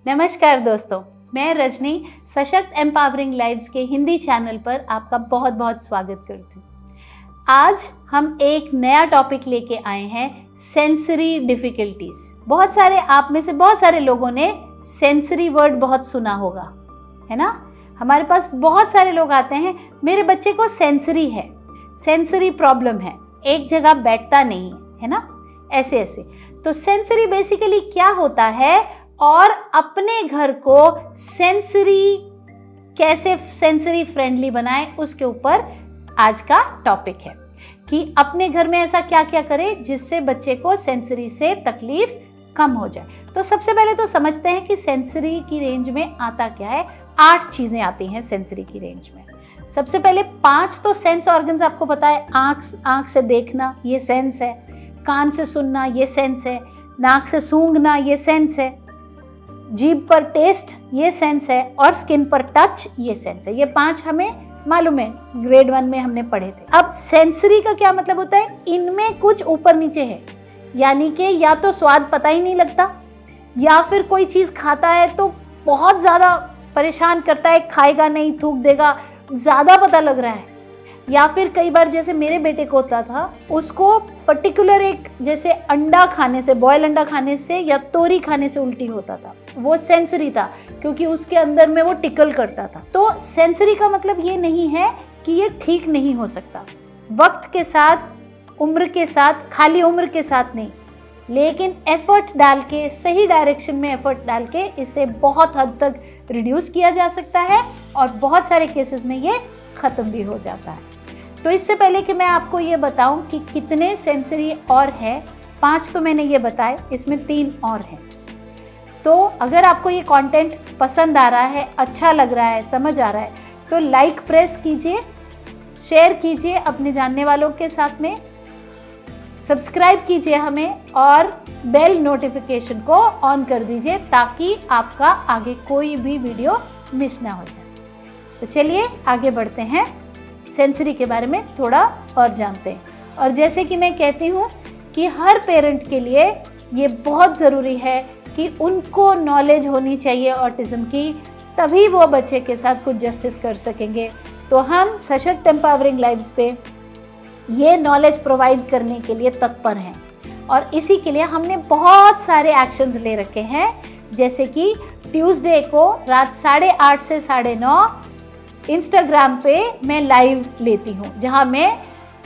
नमस्कार दोस्तों, मैं रजनी सशक्त एम्पावरिंग लाइव्स के हिंदी चैनल पर आपका बहुत बहुत स्वागत करती हूँ। आज हम एक नया टॉपिक लेके आए हैं, सेंसरी डिफ़िकल्टीज। बहुत सारे आप में से बहुत सारे लोगों ने सेंसरी वर्ड बहुत सुना होगा, है ना। हमारे पास बहुत सारे लोग आते हैं, मेरे बच्चे को सेंसरी है, सेंसरी प्रॉब्लम है, एक जगह बैठता नहीं है ना, ऐसे ऐसे। तो सेंसरी बेसिकली क्या होता है और अपने घर को कैसे सेंसरी फ्रेंडली बनाएं, उसके ऊपर आज का टॉपिक है कि अपने घर में ऐसा क्या क्या करें जिससे बच्चे को सेंसरी से तकलीफ कम हो जाए। तो सबसे पहले तो समझते हैं कि सेंसरी की रेंज में आता क्या है। 8 चीज़ें आती हैं सेंसरी की रेंज में। सबसे पहले 5 तो सेंस ऑर्गन्स आपको पता है। आँख से देखना, ये सेंस है। कान से सुनना, ये सेंस है। नाक से सूंघना, ये सेंस है। जीभ पर टेस्ट, ये सेंस है। और स्किन पर टच, ये सेंस है। ये 5 हमें मालूम है, ग्रेड 1 में हमने पढ़े थे। अब सेंसरी का क्या मतलब होता है, इनमें कुछ ऊपर नीचे है, यानी कि या तो स्वाद पता ही नहीं लगता, या फिर कोई चीज़ खाता है तो बहुत ज़्यादा परेशान करता है, खाएगा नहीं, थूक देगा, ज़्यादा पता लग रहा है। या फिर कई बार जैसे मेरे बेटे को होता था, उसको पर्टिकुलर एक जैसे अंडा खाने से, बॉयल अंडा खाने से या तोरी खाने से उल्टी होता था। वो सेंसरी था क्योंकि उसके अंदर में वो टिकल करता था। तो सेंसरी का मतलब ये नहीं है कि ये ठीक नहीं हो सकता। वक्त के साथ, उम्र के साथ, खाली उम्र के साथ नहीं, लेकिन एफर्ट डाल के, सही डायरेक्शन में एफर्ट डाल के इसे बहुत हद तक रिड्यूस किया जा सकता है और बहुत सारे केसेस में ये ख़त्म भी हो जाता है। तो इससे पहले कि मैं आपको ये बताऊं कि कितने सेंसरी और है, 5 तो मैंने ये बताए, इसमें 3 और हैं। तो अगर आपको ये कंटेंट पसंद आ रहा है, अच्छा लग रहा है, समझ आ रहा है, तो लाइक प्रेस कीजिए, शेयर कीजिए अपने जानने वालों के साथ में, सब्सक्राइब कीजिए हमें और बेल नोटिफिकेशन को ऑन कर दीजिए ताकि आपका आगे कोई भी वीडियो मिस ना हो जाए। तो चलिए आगे बढ़ते हैं, सेंसरी के बारे में थोड़ा और जानते हैं। और जैसे कि मैं कहती हूँ कि हर पेरेंट के लिए ये बहुत ज़रूरी है कि उनको नॉलेज होनी चाहिए ऑटिज़म की, तभी वो बच्चे के साथ कुछ जस्टिस कर सकेंगे। तो हम सशक्त एम्पावरिंग लाइव्स पे ये नॉलेज प्रोवाइड करने के लिए तत्पर हैं और इसी के लिए हमने बहुत सारे एक्शंस ले रखे हैं। जैसे कि ट्यूसडे को रात 8:30 से 9:30 इंस्टाग्राम पे मैं लाइव लेती हूँ, जहाँ मैं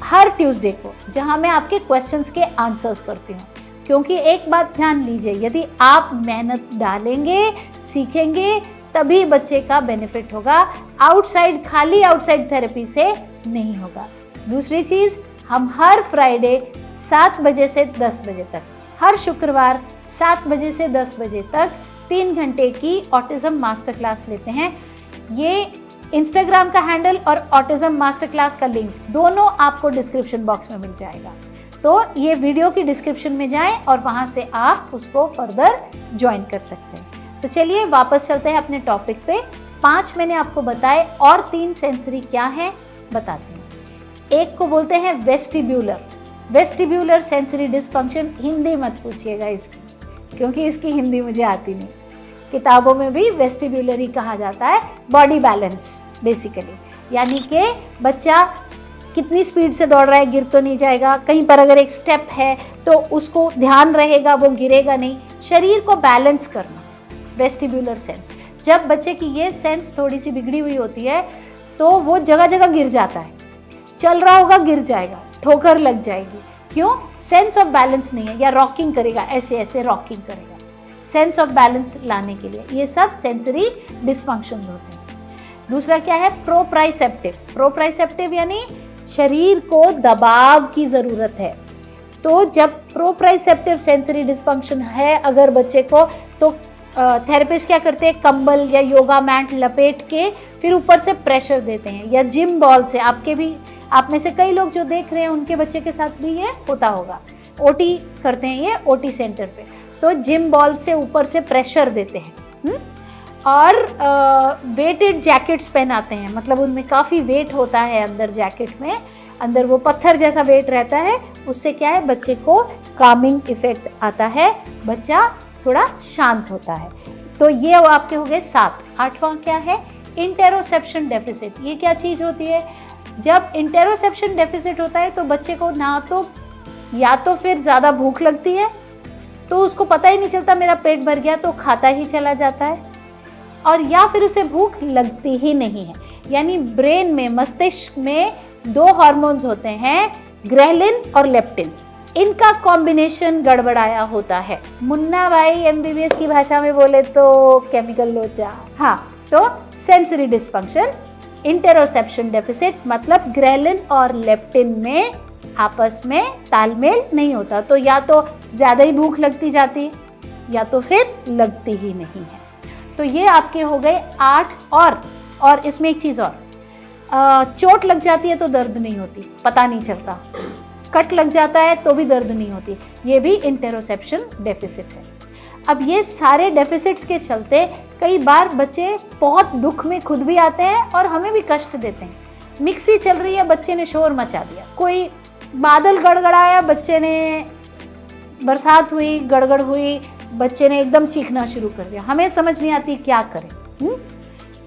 हर ट्यूसडे को, जहाँ मैं आपके क्वेश्चंस के आंसर्स करती हूँ। क्योंकि एक बात ध्यान लीजिए, यदि आप मेहनत डालेंगे, सीखेंगे, तभी बच्चे का बेनिफिट होगा। खाली आउटसाइड थेरेपी से नहीं होगा। दूसरी चीज़, हम हर फ्राइडे 7 बजे से 10 बजे तक, हर शुक्रवार 7 बजे से 10 बजे तक 3 घंटे की ऑटिज़म मास्टर क्लास लेते हैं। ये इंस्टाग्राम का हैंडल और ऑटिज़म मास्टर क्लास का लिंक दोनों आपको डिस्क्रिप्शन बॉक्स में मिल जाएगा। तो ये वीडियो की डिस्क्रिप्शन में जाएं और वहाँ से आप उसको फर्दर ज्वाइन कर सकते हैं। तो चलिए वापस चलते हैं अपने टॉपिक पे। 5 मैंने आपको बताए और 3 सेंसरी क्या है बताते हैं। एक को बोलते हैं वेस्टिब्यूलर सेंसरी डिसफंक्शन। हिंदी मत पूछिएगा इसकी, क्योंकि इसकी हिंदी मुझे आती नहीं। किताबों में भी वेस्टिब्यूलर ही कहा जाता है। बॉडी बैलेंस बेसिकली, यानी कि बच्चा कितनी स्पीड से दौड़ रहा है, गिर तो नहीं जाएगा, कहीं पर अगर एक स्टेप है तो उसको ध्यान रहेगा, वो गिरेगा नहीं। शरीर को बैलेंस करना, वेस्टिब्यूलर सेंस। जब बच्चे की ये सेंस थोड़ी सी बिगड़ी हुई होती है तो वो जगह जगह गिर जाता है, चल रहा होगा गिर जाएगा, ठोकर लग जाएगी। क्यों? सेंस ऑफ बैलेंस नहीं है। या रॉकिंग करेगा, ऐसे ऐसे रॉकिंग करेगा, सेंस ऑफ बैलेंस लाने के लिए। ये सब सेंसरी डिसफंक्शंस होते हैं। दूसरा क्या है? प्रोप्राइसेप्टिव यानी शरीर को दबाव की ज़रूरत है। तो जब प्रोप्राइसेप्टिव सेंसरी डिसफंक्शन है अगर बच्चे को, तो थेरेपिस्ट क्या करते हैं, कंबल या योगा मैट लपेट के फिर ऊपर से प्रेशर देते हैं, या जिम बॉल से। आप में से कई लोग जो देख रहे हैं उनके बच्चे के साथ भी ये होता होगा। ओटी करते हैं ये, ओटी सेंटर पे, तो जिम बॉल से ऊपर से प्रेशर देते हैं। और वेटेड जैकेट्स पहनाते हैं, मतलब उनमें काफ़ी वेट होता है अंदर जैकेट में, अंदर वो पत्थर जैसा वेट रहता है। उससे क्या है, बच्चे को कामिंग इफेक्ट आता है, बच्चा थोड़ा शांत होता है। तो ये आपके हो गए 7। 8वां क्या है? इंटेरोसेप्शन डेफिसिट। ये क्या चीज़ होती है? जब इंटेरोसेप्शन डेफिसिट होता है तो बच्चे को ना तो या तो फिर ज़्यादा भूख लगती है तो उसको पता ही नहीं चलता मेरा पेट भर गया, तो खाता ही चला जाता है, और या फिर उसे भूख लगती ही नहीं है। यानी ब्रेन में, मस्तिष्क में 2 हार्मोन्स होते हैं, ग्रेलिन और लेप्टिन। इनका कॉम्बिनेशन गड़बड़ाया होता है। मुन्ना भाई एमबीबीएस की भाषा में बोले तो केमिकल लोचा। हाँ, तो सेंसरी डिस्फंक्शन, इंटेरोसेप्शन डेफिसिट मतलब ग्रेलिन और लेप्टिन में आपस में तालमेल नहीं होता, तो या तो ज़्यादा ही भूख लगती जाती है या तो फिर लगती ही नहीं है। तो ये आपके हो गए 8। और इसमें एक चीज़ और, चोट लग जाती है तो दर्द नहीं होती, पता नहीं चलता, कट लग जाता है तो भी दर्द नहीं होती, ये भी इंटेरोसेप्शन डेफिसिट है। अब ये सारे डेफिसिट्स के चलते कई बार बच्चे बहुत दुख में खुद भी आते हैं और हमें भी कष्ट देते हैं। मिक्सी चल रही है, बच्चे ने शोर मचा दिया, कोई बादल गड़गड़ाया, बच्चे ने, बरसात हुई, गड़गड़ हुई, बच्चे ने एकदम चीखना शुरू कर दिया, हमें समझ नहीं आती क्या करें।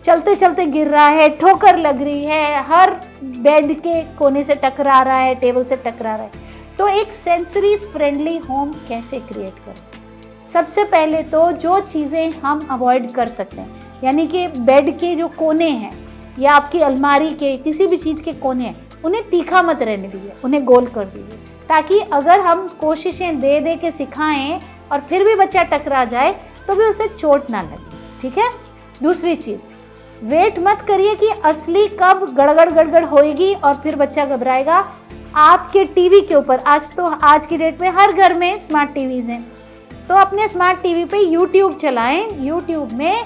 चलते चलते गिर रहा है, ठोकर लग रही है, हर बेड के कोने से टकरा रहा है, टेबल से टकरा रहा है। तो एक सेंसरी फ्रेंडली होम कैसे क्रिएट करें? सबसे पहले तो जो चीज़ें हम अवॉइड कर सकते हैं, यानी कि बेड के जो कोने हैं या आपकी अलमारी के किसी भी चीज़ के कोने हैं, उन्हें तीखा मत रहने दीजिए, उन्हें गोल कर दीजिए, ताकि अगर हम कोशिशें दे दे के सिखाएं और फिर भी बच्चा टकरा जाए तो भी उसे चोट ना लगे। ठीक है। दूसरी चीज़, वेट मत करिए कि असली कब गड़गड़ होएगी और फिर बच्चा घबराएगा। आपके टीवी के ऊपर, आज की डेट में हर घर में स्मार्ट टीवीज़ हैं, तो अपने स्मार्ट टीवी पे यूट्यूब चलाएं। यूट्यूब में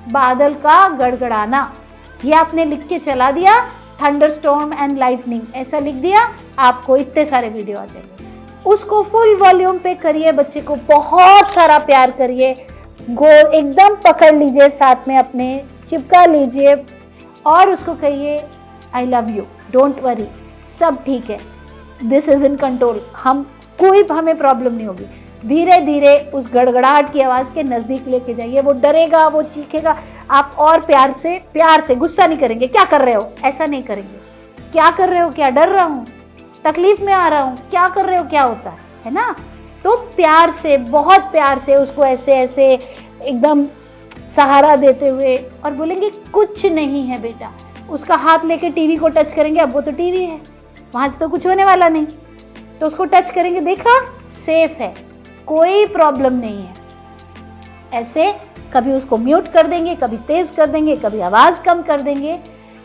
बादल का गड़गड़ाना, ये आपने लिख के चला दिया, थंडरस्टॉर्म एंड लाइटनिंग ऐसा लिख दिया, आपको इतने सारे वीडियो आ जाएंगे। उसको फुल वॉल्यूम पे करिए, बच्चे को बहुत सारा प्यार करिए, गोल एकदम पकड़ लीजिए, साथ में अपने चिपका लीजिए और उसको कहिए I love you, don't worry, सब ठीक है, दिस इज इन कंट्रोल, हमें प्रॉब्लम नहीं होगी। धीरे धीरे उस गड़गड़ाहट की आवाज़ के नज़दीक लेके जाइए, वो डरेगा, वो चीखेगा, आप और प्यार से, गुस्सा नहीं करेंगे, क्या कर रहे हो, ऐसा नहीं करेंगे, क्या कर रहे हो, क्या डर रहा हूँ, तकलीफ में आ रहा हूँ, क्या कर रहे हो, क्या होता है ना। तो प्यार से, बहुत प्यार से उसको ऐसे ऐसे एकदम सहारा देते हुए और बोलेंगे कुछ नहीं है बेटा। उसका हाथ लेके टीवी को टच करेंगे, अब वो तो टीवी है, वहाँ से तो कुछ होने वाला नहीं, तो उसको टच करेंगे, देखा सेफ है, कोई प्रॉब्लम नहीं है। ऐसे कभी उसको म्यूट कर देंगे, कभी तेज कर देंगे, कभी आवाज़ कम कर देंगे।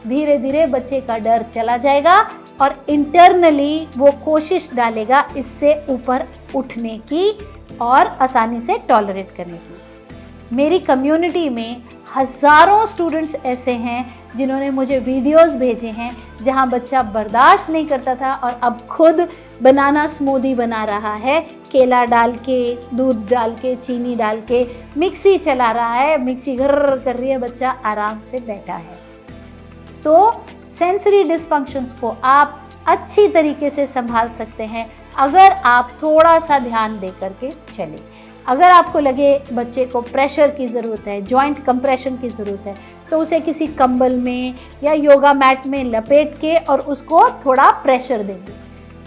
धीरे धीरे बच्चे का डर चला जाएगा और इंटरनली वो कोशिश डालेगा इससे ऊपर उठने की और आसानी से टॉलरेट करने की। मेरी कम्युनिटी में हज़ारों स्टूडेंट्स ऐसे हैं जिन्होंने मुझे वीडियोस भेजे हैं जहां बच्चा बर्दाश्त नहीं करता था और अब खुद बनाना स्मूदी बना रहा है, केला डाल के, दूध डाल के, चीनी डाल के, मिक्सी चला रहा है, मिक्सी घर कर रही है, बच्चा आराम से बैठा है। तो सेंसरी डिसफंक्शंस को आप अच्छी तरीके से संभाल सकते हैं अगर आप थोड़ा सा ध्यान दे करके चलें। अगर आपको लगे बच्चे को प्रेशर की ज़रूरत है, जॉइंट कंप्रेशन की ज़रूरत है, तो उसे किसी कंबल में या योगा मैट में लपेट के और उसको थोड़ा प्रेशर देंगे,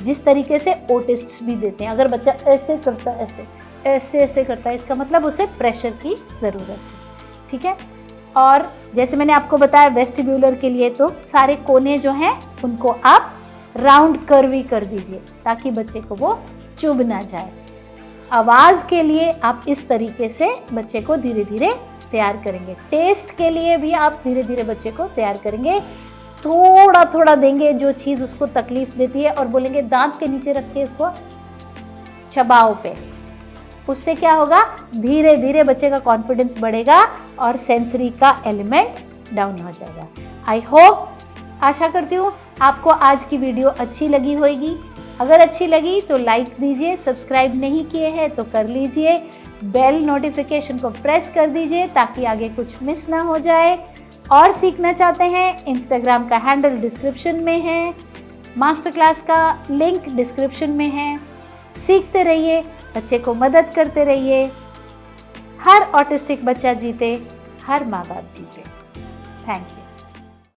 जिस तरीके से ओटिस्ट्स भी देते हैं। अगर बच्चा ऐसे करता है, ऐसे करता है, इसका मतलब उसे प्रेशर की ज़रूरत है। ठीक है। और जैसे मैंने आपको बताया वेस्टिब्यूलर के लिए, तो सारे कोने जो हैं उनको आप राउंड कर्वी कर दीजिए ताकि बच्चे को वो चुभ ना जाए। आवाज़ के लिए आप इस तरीके से बच्चे को धीरे धीरे तैयार करेंगे। टेस्ट के लिए भी आप धीरे धीरे बच्चे को तैयार करेंगे, थोड़ा थोड़ा देंगे जो चीज़ उसको तकलीफ देती है और बोलेंगे दांत के नीचे रख के इसको चबाओ पे। उससे क्या होगा, धीरे धीरे बच्चे का कॉन्फिडेंस बढ़ेगा और सेंसरी का एलिमेंट डाउन हो जाएगा। आई होप, आशा करती हूँ आपको आज की वीडियो अच्छी लगी होगी। अगर अच्छी लगी तो लाइक दीजिए, सब्सक्राइब नहीं किए हैं तो कर लीजिए, बेल नोटिफिकेशन को प्रेस कर दीजिए ताकि आगे कुछ मिस ना हो जाए। और सीखना चाहते हैं, इंस्टाग्राम का हैंडल डिस्क्रिप्शन में है, मास्टर क्लास का लिंक डिस्क्रिप्शन में है। सीखते रहिए, बच्चे को मदद करते रहिए। हर ऑटिस्टिक बच्चा जीते, हर माँ बाप जीते। Thank you.